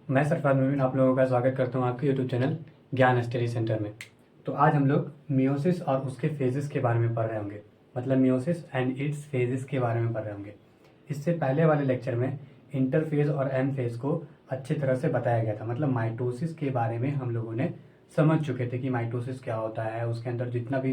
मैं सरफराज मोमिन आप लोगों का स्वागत करता हूं आपके यूट्यूब चैनल ज्ञान स्टडी सेंटर में। तो आज हम लोग मियोसिस और उसके फेजेस के बारे में पढ़ रहे होंगे, मतलब मियोसिस एंड इट्स फेजेस के बारे में पढ़ रहे होंगे। इससे पहले वाले लेक्चर में इंटरफेज और एम फेज को अच्छी तरह से बताया गया था, मतलब माइटोसिस के बारे में हम लोगों ने समझ चुके थे कि माइटोसिस क्या होता है, उसके अंदर जितना भी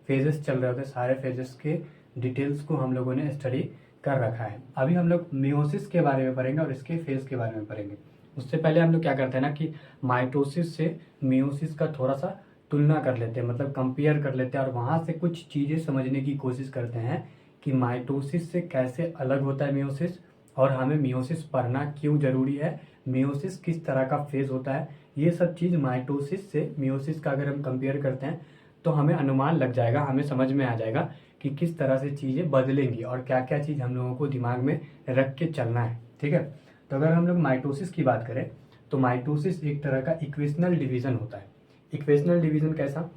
फेजेस चल रहे होते हैं सारे फेजेस के डिटेल्स को हम लोगों ने स्टडी कर रखा है। अभी हम लोग मियोसिस के बारे में पढ़ेंगे और इसके फेज के बारे में पढ़ेंगे। उससे पहले हम लोग क्या करते हैं ना कि माइटोसिस से मियोसिस का थोड़ा सा तुलना कर लेते हैं, मतलब कंपेयर कर लेते हैं और वहाँ से कुछ चीज़ें समझने की कोशिश करते हैं कि माइटोसिस से कैसे अलग होता है मियोसिस, और हमें मियोसिस पढ़ना क्यों ज़रूरी है, मियोसिस किस तरह का फेज होता है। ये सब चीज़ माइटोसिस से मियोसिस का अगर हम कंपेयर करते हैं तो हमें अनुमान लग जाएगा, हमें समझ में आ जाएगा कि किस तरह से चीज़ें बदलेंगी और क्या क्या चीज़ हम लोगों को दिमाग में रख के चलना है। ठीक है, तो अगर हम लोग माइटोसिस की बात करें तो माइटोसिस एक तरह का इक्वेशनल डिवीजन होता है। इक्वेशनल डिवीजन कैसा,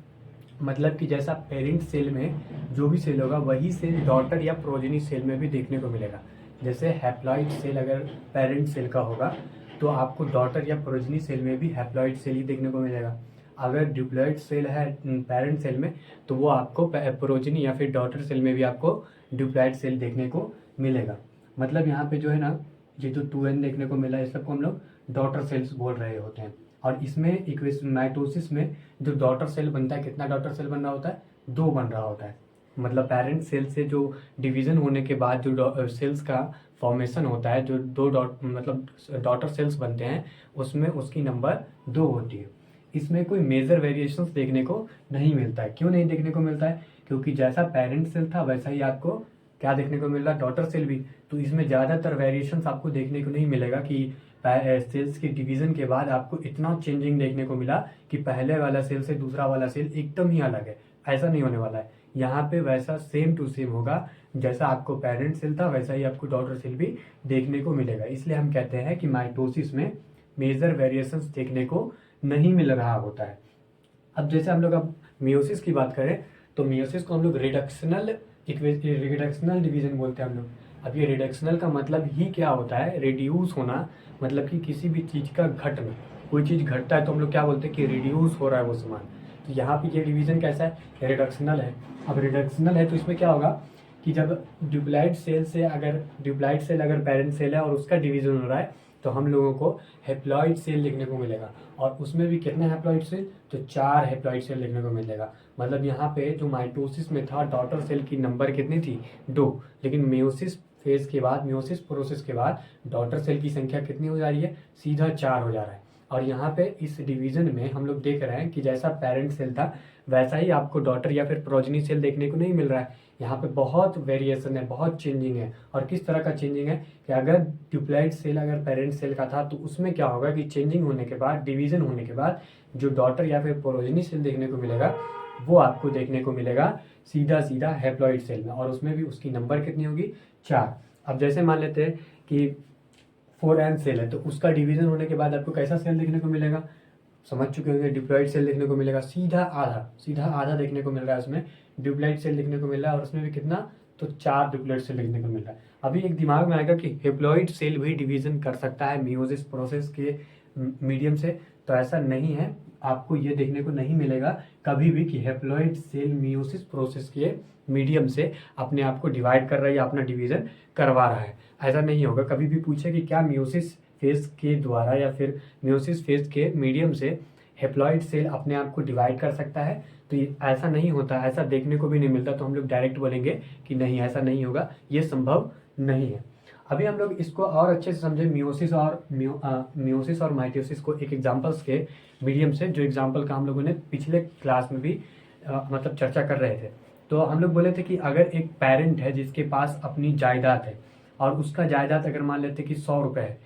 मतलब कि जैसा पेरेंट सेल में जो भी सेल होगा वही सेल डॉटर या प्रोजेनी सेल में भी देखने को मिलेगा। जैसे हैप्लॉइड सेल अगर पेरेंट सेल का होगा तो आपको डॉटर या प्रोजेनी सेल में भी हैप्लॉइड सेल ही देखने को मिलेगा। अगर डिप्लॉइड सेल है पेरेंट सेल में तो वो आपको प्रोजेनी या फिर डॉटर सेल में भी आपको डिप्लॉइड सेल देखने को मिलेगा। मतलब यहाँ पे जो है ना, ये जो 2n देखने को मिला है इस सबको हम लोग डॉटर सेल्स बोल रहे होते हैं। और इसमें इक्वेशन माइटोसिस में जो डॉटर सेल बनता है, कितना डॉटर सेल बन रहा होता है, 2 बन रहा होता है। मतलब पेरेंट सेल से जो डिवीजन होने के बाद जो सेल्स का फॉर्मेशन होता है, जो दो मतलब डॉटर सेल्स बनते हैं, उसमें उसकी नंबर 2 होती है। इसमें कोई मेजर वेरिएशंस देखने को नहीं मिलता है। क्यों नहीं देखने को मिलता है? क्योंकि जैसा पेरेंट सेल था वैसा ही आपको क्या देखने को मिल रहा है, डॉटर सेल भी। तो इसमें ज़्यादातर वेरिएशंस आपको देखने को नहीं मिलेगा कि सेल्स के डिवीजन के बाद आपको इतना चेंजिंग देखने को मिला कि पहले वाला सेल से दूसरा वाला सेल एकदम ही अलग है। ऐसा नहीं होने वाला है। यहाँ पे वैसा सेम टू सेम होगा, जैसा आपको पेरेंट सेल था वैसा ही आपको डॉटर सेल भी देखने को मिलेगा। इसलिए हम कहते हैं कि माइटोसिस में मेजर वेरिएशंस देखने को नहीं मिल रहा होता है। अब जैसे हम लोग अब मियोसिस की बात करें तो मियोसिस को हम लोग रिडक्शनल डिवीजन बोलते हैं हम लोग। अब ये रिडक्शनल का मतलब ही क्या होता है, रिड्यूस होना, मतलब कि किसी भी चीज़ का घटना। कोई चीज़ घटता है तो हम लोग क्या बोलते हैं कि रिड्यूस हो रहा है वो सामान। तो यहाँ पे ये डिवीजन कैसा है, रिडक्शनल है। अब रिडक्शनल है तो इसमें क्या होगा कि जब ड्यूप्लाइड सेल अगर पेरेंट सेल है और उसका डिवीजन हो रहा है तो हम लोगों को हैप्लॉइड सेल देखने को मिलेगा। और उसमें भी कितने हैप्लॉइड सेल, तो 4 हैप्लॉइड सेल देखने को मिलेगा। मतलब यहाँ पे जो माइटोसिस में था डॉटर सेल की नंबर कितनी थी, 2। लेकिन मियोसिस फेज के बाद, मियोसिस प्रोसेस के बाद डॉटर सेल की संख्या कितनी हो जा रही है, सीधा 4 हो जा रहा है। और यहाँ पे इस डिवीजन में हम लोग देख रहे हैं कि जैसा पेरेंट सेल था वैसा ही आपको डॉटर या फिर प्रोजेनी सेल देखने को नहीं मिल रहा है। यहाँ पे बहुत वेरिएशन है, बहुत चेंजिंग है। और किस तरह का चेंजिंग है कि अगर ड्यूप्लाइड सेल अगर पेरेंट सेल का था तो उसमें क्या होगा कि चेंजिंग होने के बाद, डिवीजन होने के बाद जो डॉटर या फिर प्रोजेनी सेल देखने को मिलेगा वो आपको देखने को मिलेगा सीधा सीधा हैप्लॉइड सेल में। और उसमें भी उसकी नंबर कितनी होगी, 4। अब जैसे मान लेते हैं कि 4n सेल है तो उसका डिवीजन होने के बाद आपको कैसा सेल देखने को मिलेगा, समझ चुके होंगे, डिप्लॉइड सेल देखने को मिलेगा। सीधा आधा देखने को मिल रहा है उसमें, डिप्लॉइड सेल देखने को मिल रहा है। और उसमें भी कितना, तो 4 डिप्लॉइड सेल देखने को मिल रहा है। अभी एक दिमाग में आएगा कि हैप्लॉइड सेल भी डिवीजन कर सकता है मियोसिस प्रोसेस के मीडियम से, तो ऐसा नहीं है। आपको ये देखने को नहीं मिलेगा कभी भी कि हैप्लॉइड सेल मियोसिस प्रोसेस के मीडियम से अपने आप को डिवाइड कर रहा है या अपना डिवीजन करवा रहा है। ऐसा नहीं होगा। कभी भी पूछे कि क्या मियोसिस फेज के द्वारा या फिर मियोसिस फेज के मीडियम से हैप्लॉइड सेल अपने आप को डिवाइड कर सकता है, तो ये ऐसा नहीं होता, ऐसा देखने को भी नहीं मिलता। तो हम लोग डायरेक्ट बोलेंगे कि नहीं, ऐसा नहीं होगा, ये संभव नहीं है। अभी हम लोग इसको और अच्छे से समझे मियोसिस और माइटोसिस को एक एग्जांपल्स के मीडियम से, जो एग्जांपल का हम लोगों ने पिछले क्लास में भी मतलब चर्चा कर रहे थे। तो हम लोग बोले थे कि अगर एक पेरेंट है जिसके पास अपनी जायदाद है और उसका जायदाद अगर मान लेते कि 100 रुपये है,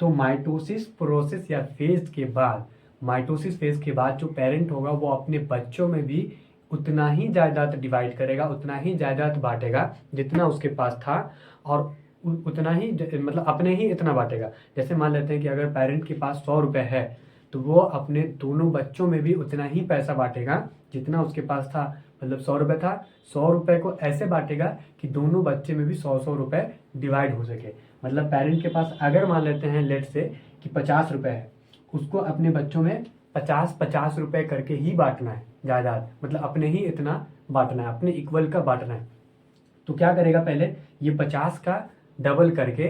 तो माइटोसिस प्रोसेस या फेज के बाद, माइटोसिस फेज के बाद जो पेरेंट होगा वो अपने बच्चों में भी उतना ही जायदाद डिवाइड करेगा, उतना ही जायदाद बांटेगा जितना उसके पास था। और उतना ही मतलब अपने ही इतना बांटेगा। जैसे मान लेते हैं कि अगर पेरेंट के पास 100 रुपये है तो वो अपने दोनों बच्चों में भी उतना ही पैसा बांटेगा जितना उसके पास था। मतलब 100 रुपये था, 100 रुपये को ऐसे बांटेगा कि दोनों बच्चे में भी 100 100 रुपये डिवाइड हो सके। मतलब पेरेंट के पास अगर मान लेते हैं लेट से कि 50 रुपये है, उसको अपने बच्चों में 50-50 रुपये करके ही बांटना है जायदाद, मतलब अपने ही इतना बांटना है, अपने इक्वल का बांटना है। तो क्या करेगा, पहले ये 50 का डबल करके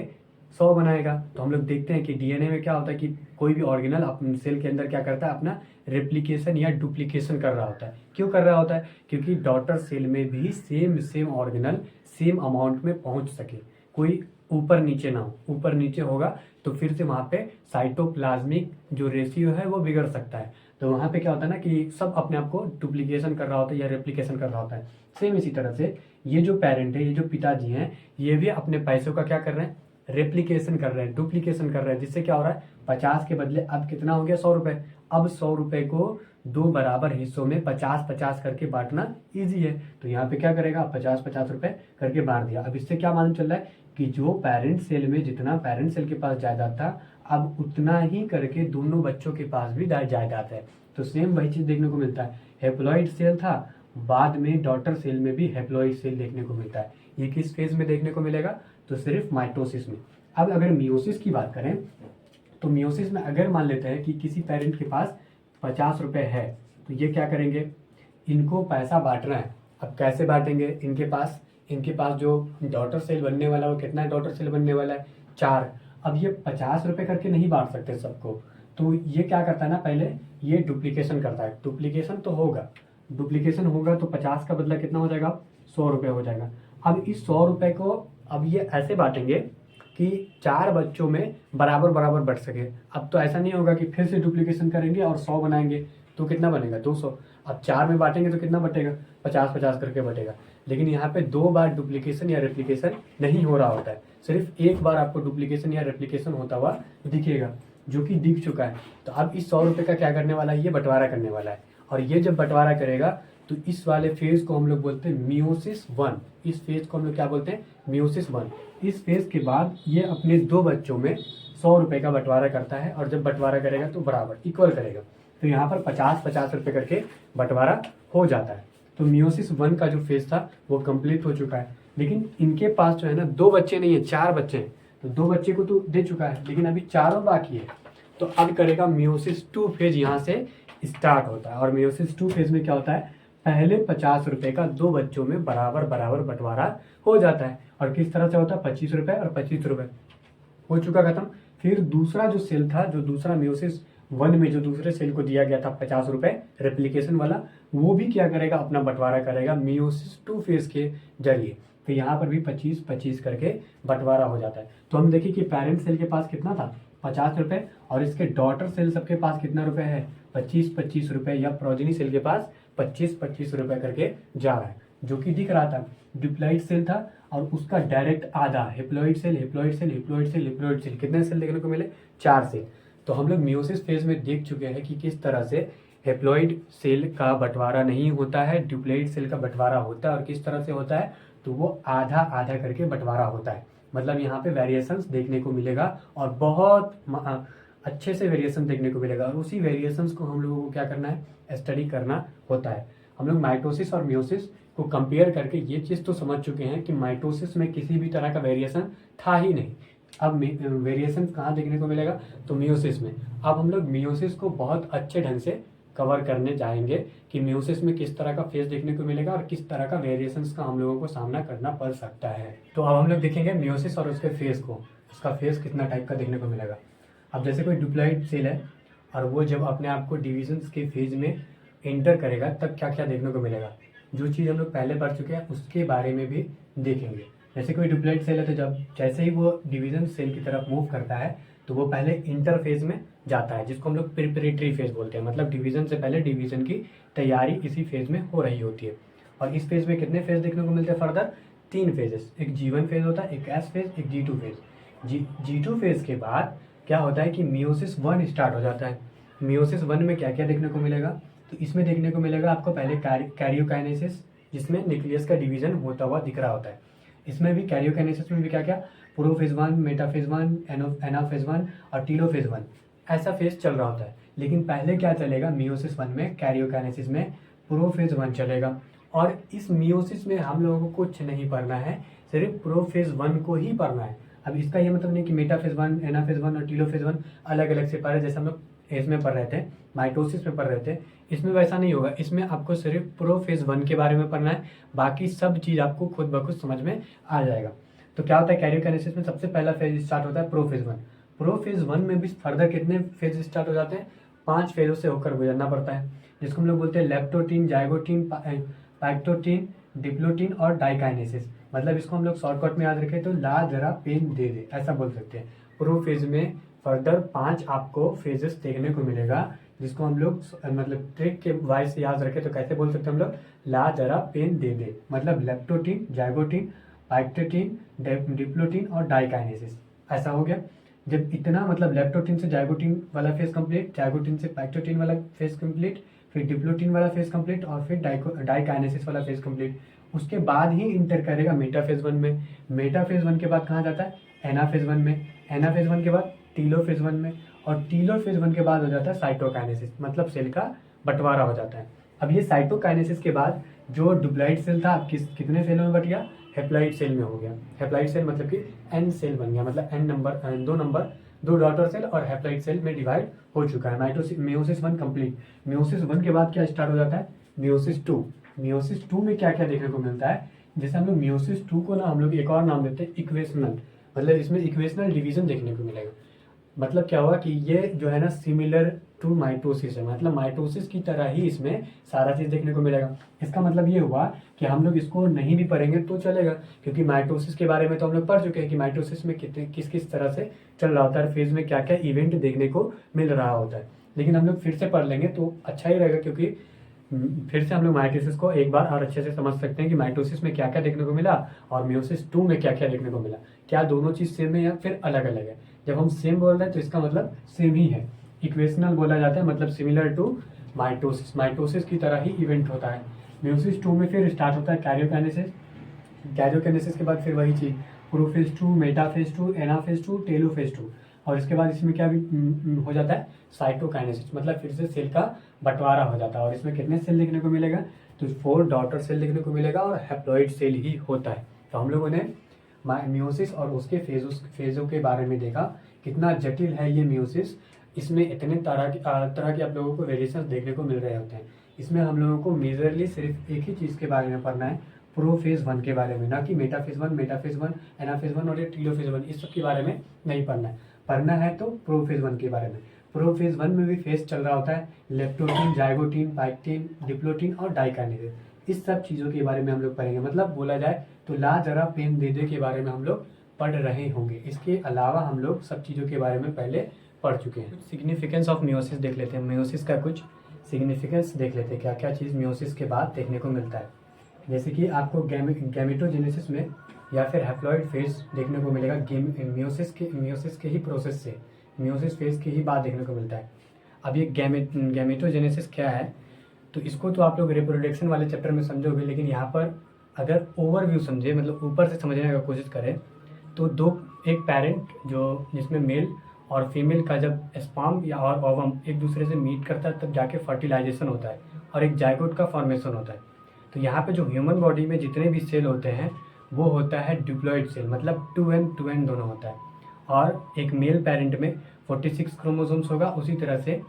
100 बनाएगा। तो हम लोग देखते हैं कि डीएनए में क्या होता है कि कोई भी ऑर्गेनल अपने सेल के अंदर क्या करता है, अपना रेप्लिकेशन या डुप्लीकेशन कर रहा होता है। क्यों कर रहा होता है? क्योंकि डॉटर सेल में भी सेम ऑर्गेनल सेम अमाउंट में पहुंच सके, कोई ऊपर नीचे ना हो। ऊपर नीचे होगा तो फिर से वहाँ पे साइटोप्लाज्मिक जो रेशियो है वो बिगड़ सकता है। तो वहाँ पे क्या होता है ना कि सब अपने आप को डुप्लीकेशन कर रहा होता है या रेप्लिकेशन कर रहा होता है। सेम इसी तरह से ये जो पेरेंट है, ये जो पिताजी हैं, ये भी अपने पैसों का क्या कर रहे हैं, रेप्लिकेशन कर रहे हैं, डुप्लीकेशन कर रहे हैं। जिससे क्या हो रहा है, 50 के बदले अब कितना हो गया, 100 रुपये। अब 100 रुपये को 2 बराबर हिस्सों में 50-50 करके बांटना ईजी है। तो यहाँ पे क्या करेगा, 50-50 रुपये करके बांट दिया। अब इससे क्या मालूम चल रहा है कि जो पेरेंट सेल में जितना पेरेंट सेल के पास जायदाद था, अब उतना ही करके दोनों बच्चों के पास भी जायदाद है। तो सेम वही चीज़ देखने को मिलता है। हेप्लॉइड सेल था, बाद में डॉटर सेल में भी हेप्लॉइड सेल देखने को मिलता है। ये किस फेज में देखने को मिलेगा, तो सिर्फ माइटोसिस में। अब अगर मियोसिस की बात करें तो मियोसिस में अगर मान लेते हैं कि किसी पेरेंट के पास 50 रुपये है, तो ये क्या करेंगे, इनको पैसा बांटना है। अब कैसे बांटेंगे, इनके पास जो डॉटर सेल बनने वाला है वो कितना डॉटर सेल बनने वाला है, 4। अब ये 50 रुपये करके नहीं बांट सकते सबको, तो ये क्या करता है ना, पहले ये डुप्लीकेशन करता है। डुप्लीकेशन होगा तो 50 का बदला कितना हो जाएगा, 100 रुपये हो जाएगा। अब इस 100 रुपये को अब ये ऐसे बांटेंगे कि 4 बच्चों में बराबर बराबर बट सके। अब तो ऐसा नहीं होगा कि फिर से डुप्लीकेशन करेंगे और 100 बनाएंगे तो कितना बनेगा, 200। अब 4 में बांटेंगे तो कितना बटेगा, 50-50 करके बटेगा। लेकिन यहाँ पे 2 बार डुप्लीकेशन या रेप्लिकेशन नहीं हो रहा होता है, सिर्फ एक बार आपको डुप्लीकेशन या रेप्लिकेशन होता हुआ दिखेगा, जो कि दिख चुका है। तो अब इस 100 रुपये का क्या करने वाला है, ये बंटवारा करने वाला है। और ये जब बंटवारा करेगा तो इस वाले फेज को हम लोग बोलते हैं मियोसिस 1। इस फेज को हम लोग क्या बोलते हैं, मियोसिस 1। इस फेज के बाद ये अपने 2 बच्चों में 100 रुपये का बंटवारा करता है, और जब बंटवारा करेगा तो बराबर इक्वल करेगा। तो यहाँ पर 50-50 रुपये करके बंटवारा हो जाता है। तो मियोसिस 1 का जो फेज था वो कंप्लीट हो चुका है। लेकिन इनके पास जो है ना 2 बच्चे नहीं है, 4 बच्चे हैं। तो 2 बच्चे को तो दे चुका है, लेकिन अभी 4 और बाकी है। तो अब करेगा मियोसिस 2 फेज, यहाँ से स्टार्ट होता है। और मियोसिस 2 फेज में क्या होता है, पहले 50 रुपये का 2 बच्चों में बराबर बराबर बंटवारा हो जाता है। और किस तरह से होता है, 25 रुपये और 25 रुपये हो चुका खत्म। फिर दूसरा जो सेल था, जो दूसरा मियोसिस 1 में जो दूसरे सेल को दिया गया था 50 रुपये रेप्लिकेशन वाला, वो भी क्या करेगा, अपना बंटवारा करेगा मियोसिस 2 फेज के जरिए। तो यहाँ पर भी 25-25 करके बंटवारा हो जाता है। तो हम देखिए कि पेरेंट सेल के पास कितना था, 50 रुपये, और इसके डॉटर सेल सबके पास कितना रुपये है, 25-25 रुपये, या प्रोजेनी सेल के पास 25-25 रुपये करके जा रहा है, जो कि दिख रहा था। डिप्लॉइड सेल था और उसका डायरेक्ट आधा haploid cell, haploid cell, haploid cell, haploid cell. कितने सेल देखने को मिले, 4 सेल। तो हम लोग मियोसिस फेज में देख चुके हैं कि किस तरह से हेप्लॉइड सेल का बंटवारा नहीं होता है, डिप्लॉइड सेल का बंटवारा होता है। और किस तरह से होता है, तो वो आधा आधा करके बंटवारा होता है। मतलब यहाँ पे वेरिएशंस देखने को मिलेगा, और बहुत अच्छे से वेरिएशन देखने को मिलेगा। और उसी वेरिएशंस को हम लोगों को क्या करना है, स्टडी करना होता है। हम लोग माइटोसिस और मियोसिस को कंपेयर करके ये चीज़ तो समझ चुके हैं कि माइटोसिस में किसी भी तरह का वेरिएशन था ही नहीं। अब वेरिएशन कहाँ देखने को मिलेगा, तो मियोसिस में। अब हम लोग मियोसिस को बहुत अच्छे ढंग से कवर करने जाएंगे कि मियोसिस में किस तरह का फेज देखने को मिलेगा और किस तरह का वेरिएशंस का हम लोगों को सामना करना पड़ सकता है। तो अब हम लोग देखेंगे मियोसिस और उसके फेज को, उसका फेज कितना टाइप का देखने को मिलेगा। अब जैसे कोई डिप्लॉइड सेल है और वो जब अपने आप को डिविजन्स के फेज में एंटर करेगा तब क्या क्या देखने को मिलेगा, जो चीज़ हम लोग पहले पढ़ चुके हैं उसके बारे में भी देखेंगे। जैसे कोई डिप्लॉइड सेल है तो जब जैसे ही वो डिवीजन सेल की तरफ मूव करता है तो वो पहले इंटर फेज में जाता है, जिसको हम लोग प्रिपरेटरी फेज बोलते हैं। मतलब डिवीजन से पहले डिवीजन की तैयारी इसी फेज में हो रही होती है। और इस फेज में कितने फेज देखने को मिलते हैं, फर्दर 3 फेजेस। एक G1 फेज होता है, एक S फेज, एक G2 फेज। G2 फेज के बाद क्या होता है कि मियोसिस 1 स्टार्ट हो जाता है। मियोसिस 1 में क्या क्या देखने को मिलेगा, तो इसमें देखने को मिलेगा आपको पहले कैरियोकाइनेसिस, जिसमें न्यूक्लियस का डिवीजन होता हुआ दिख रहा होता है। इसमें भी कैरियोकाइनेसिस में भी क्या क्या, प्रोफेज 1, मेटाफेज 1, एनाफेज 1 और टीलोफेज 1 ऐसा फेज चल रहा होता है। लेकिन पहले क्या चलेगा, मियोसिस 1 में कैरियोकाइनेसिस में प्रोफेज 1 चलेगा। और इस मियोसिस में हम लोगों को कुछ नहीं पढ़ना है, सिर्फ प्रोफेज 1 को ही पढ़ना है। अब इसका ये मतलब नहीं कि मेटाफेज 1, एनाफेज 1 और टीलोफेज 1 अलग अलग से पढ़ रहे, जैसे हम लोग इसमें पढ़ रहे थे, माइटोसिस में पढ़ रहे थे। इसमें वैसा नहीं होगा, इसमें आपको सिर्फ प्रोफेज 1 के बारे में पढ़ना है, बाकी सब चीज़ आपको खुद ब खुद समझ में आ जाएगा। तो क्या होता है, कैरियोकाइनेसिस में सबसे पहला फेज स्टार्ट होता है प्रोफेज 1। प्रोफेज 1 में भी फर्दर कितने फेज स्टार्ट हो जाते हैं, 5 फेजों से होकर गुजरना पड़ता है, जिसको हम लोग बोलते हैं लेप्टोटीन, जाइगोटीन, पैक्टोटीन, डिप्लोटीन और डाइकाइनेसिस। मतलब इसको हम लोग शॉर्टकट में याद रखें तो ला जरा पेन दे दे, ऐसा बोल सकते हैं। प्रोफेज में फर्दर 5 आपको फेजेस देखने को मिलेगा, जिसको हम लोग मतलब ट्रिक के वाइज से याद रखें तो कैसे बोल सकते हैं हम लोग, ला जरा पेन दे दे। मतलब लेप्टोटीन, जाइगोटीन, पैक्टोटीन, डिप्लोटीन और डाइकाइनेसिस, ऐसा हो गया। जब इतना मतलब लेप्टोटीन से जाइगोटीन वाला फेज कंप्लीट, जाइगोटीन से पैक्टोटीन वाला फेज कंप्लीट, फिर डिप्लोटीन वाला फेज कंप्लीट और फिर डाइकाइनेसिस वाला फेज कंप्लीट, उसके बाद ही इंटर करेगा मेटाफेज 1 में। मेटाफेज 1 के बाद कहाँ जाता है, एनाफेज 1 में। एनाफेज 1 के बाद टीलोफेज 1 में, और टीलोफेज 1 के बाद हो जाता है साइटोकाइनेसिस, मतलब सेल का बंटवारा हो जाता है। अब ये साइटोकाइनेसिस के बाद जो डुप्लॉइड सेल था, अब कितने सेलों में बट गया, हेप्लॉइड सेल में हो गया। हेप्लॉइड सेल मतलब कि एन सेल बन गया, मतलब एन नंबर, दो डॉटर सेल और हेप्लॉइड सेल में डिवाइड हो चुका है। Meiosis 1 complete. मियोसिस 1 के बाद क्या स्टार्ट हो जाता है, मियोसिस 2। मियोसिस 2 में क्या क्या देखने को मिलता है, जैसे हम लोग मियोसिस 2 को ना हम लोग एक और नाम देते हैं इक्वेशनल, मतलब इसमें इक्वेशनल डिवीजन देखने को मिलेगा। मतलब क्या हुआ कि ये जो है ना सिमिलर टू माइटोसिस है, मतलब माइटोसिस की तरह ही इसमें सारा चीज़ देखने को मिलेगा। इसका मतलब ये हुआ कि हम लोग इसको नहीं भी पढ़ेंगे तो चलेगा, क्योंकि माइटोसिस के बारे में तो हम लोग पढ़ चुके हैं कि माइटोसिस में किस किस तरह से चल रहा होता है, फेज में क्या क्या इवेंट देखने को मिल रहा होता है। लेकिन हम लोग फिर से पढ़ लेंगे तो अच्छा ही रहेगा, क्योंकि फिर से हम लोग माइटोसिस को एक बार और अच्छे से समझ सकते हैं कि माइटोसिस में क्या क्या देखने को मिला और मियोसिस 2 में क्या क्या देखने को मिला। क्या दोनों चीज़ सेम है या फिर अलग अलग है। जब हम सेम बोल रहे हैं तो इसका मतलब सेम ही है। इक्वेशनल बोला जाता है, मतलब सिमिलर टू माइटोसिस, माइटोसिस की तरह ही इवेंट होता है। मियोसिस 2 में फिर स्टार्ट होता है कैरियोकाइनेसिस। कैरियोकाइनेसिस के बाद फिर वही चीज़, प्रोफेज 2, मेटाफेज 2, एनाफेज 2, टेलोफेज 2, और इसके बाद इसमें क्या भी हो जाता है, साइटोकाइनेसिस, मतलब फिर से सेल का बंटवारा हो जाता है। और इसमें कितने सेल देखने को मिलेगा, तो 4 डॉटर सेल देखने को मिलेगा और हैप्लॉइड सेल ही होता है। तो हम लोगों ने मियोसिस और उसके फेजों के बारे में देखा, कितना जटिल है ये मियोसिस। इसमें इतने तरह के आप लोगों को वेरिएशंस देखने को मिल रहे होते हैं। इसमें हम लोगों को मेजरली सिर्फ एक ही चीज़ के बारे में पढ़ना है, प्रोफेज 1 के बारे में, ना कि मेटाफेज 1, एनाफेज 1 और टीलोफेज 1, इस सब के बारे में नहीं पढ़ना है। पढ़ना है तो प्रोफेज 1 के बारे में। प्रोफेज 1 में भी फेज चल रहा होता है, लेप्टोटीन, जाइगोटीन, पैक्टीन, डिप्लोटीन और डाइकाइनेसिस, इस सब चीज़ों के बारे में हम लोग पढ़ेंगे। मतलब बोला जाए तो ला जरा पेन दे दे के बारे में हम लोग पढ़ रहे होंगे। इसके अलावा हम लोग सब चीज़ों के बारे में पहले पढ़ चुके हैं। सिग्निफिकेंस ऑफ मियोसिस देख लेते हैं, मियोसिस का कुछ सिग्निफिकेंस देख लेते हैं, क्या क्या चीज़ मियोसिस के बाद देखने को मिलता है। जैसे कि आपको गैमेटोजेनेसिस में या फिर हैप्लॉइड फेज देखने को मिलेगा, मियोसिस के ही प्रोसेस से, मियोसिस फेज की ही बात देखने को मिलता है। अब ये गैमेटोजेनेसिस क्या है, तो इसको तो आप लोग रिप्रोडक्शन वाले चैप्टर में समझोगे, लेकिन यहाँ पर अगर ओवरव्यू समझे, मतलब ऊपर से समझने का कोशिश करें तो एक पेरेंट जो जिसमें मेल और फीमेल का जब स्पर्म या और ओवम एक दूसरे से मीट करता है तब जाके फर्टिलाइजेशन होता है और एक जाइगोट का फॉर्मेशन होता है। तो यहाँ पे जो ह्यूमन बॉडी में जितने भी सेल होते हैं वो होता है डिप्लॉइड सेल, मतलब 2n दोनों होता है। और एक मेल पेरेंट में 46 क्रोमोसोम्स होगा, उसी तरह से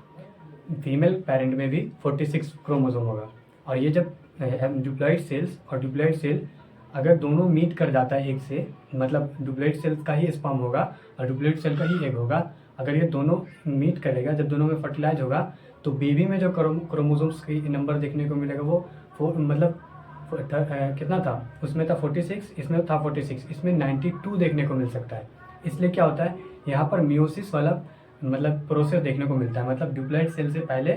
फीमेल पेरेंट में भी 46 क्रोमोसोम होगा। और ये जब डिप्लॉइड सेल्स और डिप्लॉइड सेल अगर दोनों मीट कर जाता है एक से, मतलब डिप्लॉइड सेल्स का ही स्पर्म होगा और डिप्लॉइड सेल का ही एग होगा, अगर ये दोनों मीट करेगा, जब दोनों में फर्टिलाइज होगा तो बेबी में जो क्रोमोसोम्स की नंबर देखने को मिलेगा वो कितना था, उसमें था 46, इसमें था 46, इसमें 92 देखने को मिल सकता है। इसलिए क्या होता है यहाँ पर मियोसिस वाला मतलब प्रोसेस देखने को मिलता है, मतलब डिप्लॉइड सेल से पहले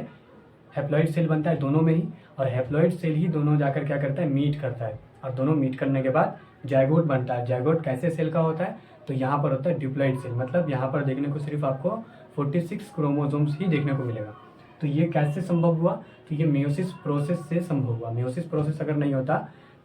हैप्लॉइड सेल बनता है दोनों में ही, और हैप्लॉइड सेल ही दोनों जाकर क्या करता है, मीट करता है, और दोनों मीट करने के बाद जाइगोट बनता है। जाइगोट कैसे सेल का होता है, तो यहाँ पर होता है डिप्लॉइड सेल, मतलब यहाँ पर देखने को सिर्फ आपको 46 क्रोमोसोम्स ही देखने को मिलेगा। तो ये कैसे संभव हुआ, तो ये मियोसिस प्रोसेस से संभव हुआ। मियोसिस प्रोसेस अगर नहीं होता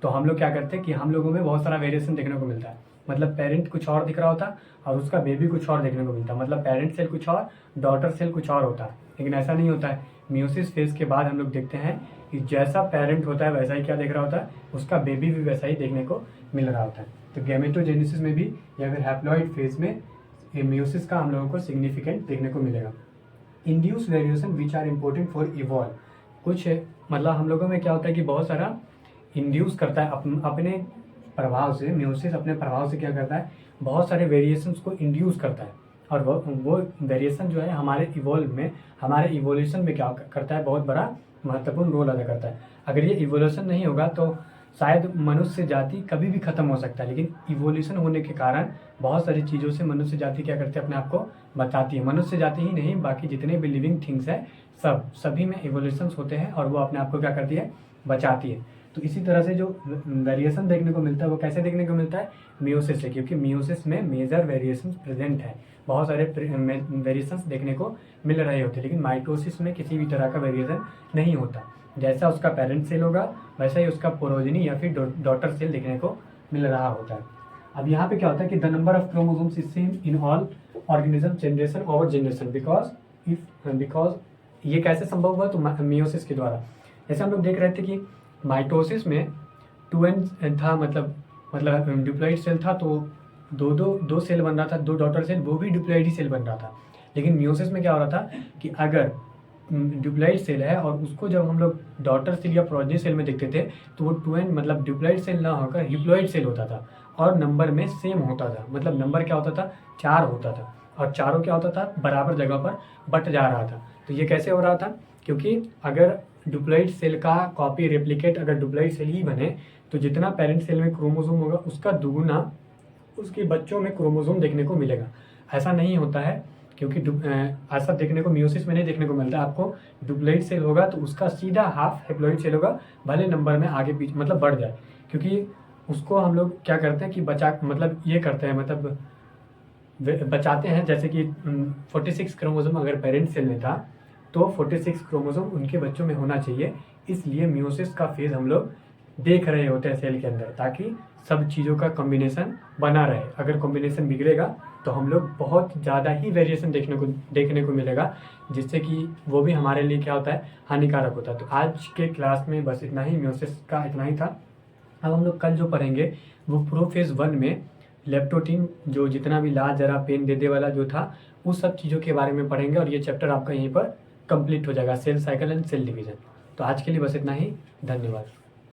तो हम लोग क्या करते कि हम लोगों में बहुत सारा वेरिएशन देखने को मिलता है, मतलब पेरेंट कुछ और दिख रहा होता और उसका बेबी कुछ और देखने को मिलता, मतलब पेरेंट सेल कुछ और, डॉटर सेल कुछ और होता। लेकिन ऐसा नहीं होता है। मियोसिस फेज के बाद हम लोग देखते हैं कि जैसा पेरेंट होता है वैसा ही क्या देख रहा होता है, उसका बेबी भी वैसा ही देखने को मिल रहा होता है। तो गैमेटोजेनेसिस में भी या फिर हैप्लॉइड फेज में मियोसिस का हम लोगों को सिग्निफिकेंट देखने को मिलेगा। Induce variation which are important for evolve, कुछ मतलब हम लोगों में क्या होता है कि बहुत सारा इंड्यूस करता है अपने प्रभाव से, मियोसिस अपने प्रभाव से क्या करता है, बहुत सारे वेरिएशंस को इंड्यूस करता है, और वो वेरिएशन जो है हमारे इवॉल्व में, हमारे इवोल्यूशन में क्या करता है, बहुत बड़ा महत्वपूर्ण रोल अदा करता है। अगर ये इवोल्यूशन नहीं होगा तो शायद मनुष्य जाति कभी भी खत्म हो सकता है, लेकिन इवोल्यूशन होने के कारण बहुत सारी चीज़ों से मनुष्य जाति क्या करती है, अपने आप को बचाती है। मनुष्य जाति ही नहीं, बाकी जितने भी लिविंग थिंग्स है सभी में इवोल्यूशंस होते हैं और वो अपने आप को क्या करती है, बचाती है। तो इसी तरह से जो वेरिएशन देखने को मिलता है वो कैसे देखने को मिलता है, मियोसिस से, क्योंकि मियोसिस में मेजर वेरिएशंस प्रेजेंट है, बहुत सारे वेरिएशंस देखने को मिल रहे होते हैं, लेकिन माइटोसिस में किसी भी तरह का वेरिएशन नहीं होता। जैसा उसका पेरेंट सेल होगा वैसा ही उसका पोरोजिनी या फिर डॉटर सेल देखने को मिल रहा होता है। अब यहाँ पे क्या होता है कि the number of chromosomes is same in all organism generation over generation, because ये कैसे संभव हुआ, तो मियोसिस के द्वारा। जैसे हम लोग देख रहे थे कि माइटोसिस में 2n था, मतलब डिप्लॉइड सेल था, तो दो सेल बन रहा था, 2 डॉटर सेल, वो भी डिप्लॉइड ही सेल बन रहा था। लेकिन मियोसिस में क्या हो रहा था कि अगर डिप्लॉइड सेल है और उसको जब हम लोग डॉटर सेल या प्रोजेनी सेल में देखते थे तो वो 2n मतलब डिप्लॉइड सेल ना होकर हिप्लॉइड सेल होता था और नंबर में सेम होता था, मतलब नंबर क्या होता था, 4 होता था, और चारों क्या होता था, बराबर जगह पर बट जा रहा था। तो ये कैसे हो रहा था, क्योंकि अगर डिप्लॉइड सेल का कॉपी रेप्लिकेट अगर डिप्लॉइड सेल ही बने तो जितना पेरेंट सेल में क्रोमोसोम होगा उसका दुगुना उसके बच्चों में क्रोमोसोम देखने को मिलेगा। ऐसा नहीं होता है, क्योंकि ऐसा देखने को मियोसिस में नहीं देखने को मिलता है। आपको डिप्लॉइड सेल होगा तो उसका सीधा हाफ हैप्लॉइड सेल होगा, भले नंबर में आगे पीछे मतलब बढ़ जाए, क्योंकि उसको हम लोग क्या करते हैं कि ये करते हैं, मतलब बचाते हैं। जैसे कि 46 क्रोमोसोम अगर पेरेंट सेल में था तो 46 क्रोमोसोम उनके बच्चों में होना चाहिए, इसलिए मियोसिस का फेज हम लोग देख रहे होते हैं सेल के अंदर, ताकि सब चीज़ों का कॉम्बिनेशन बना रहे। अगर कॉम्बिनेशन बिगड़ेगा तो हम लोग बहुत ज़्यादा ही वेरिएशन देखने को मिलेगा, जिससे कि वो भी हमारे लिए क्या होता है, हानिकारक होता है। तो आज के क्लास में बस इतना ही, मियोसिस का इतना ही था। अब हम लोग कल जो पढ़ेंगे वो प्रोफेज 1 में लेप्टोटीन, जो जितना भी लाल जरा पेन दे दे वाला जो था, उस सब चीज़ों के बारे में पढ़ेंगे और ये चैप्टर आपका यहीं पर कंप्लीट हो जाएगा, cell cycle and cell division. तो आज के लिए बस इतना ही, धन्यवाद।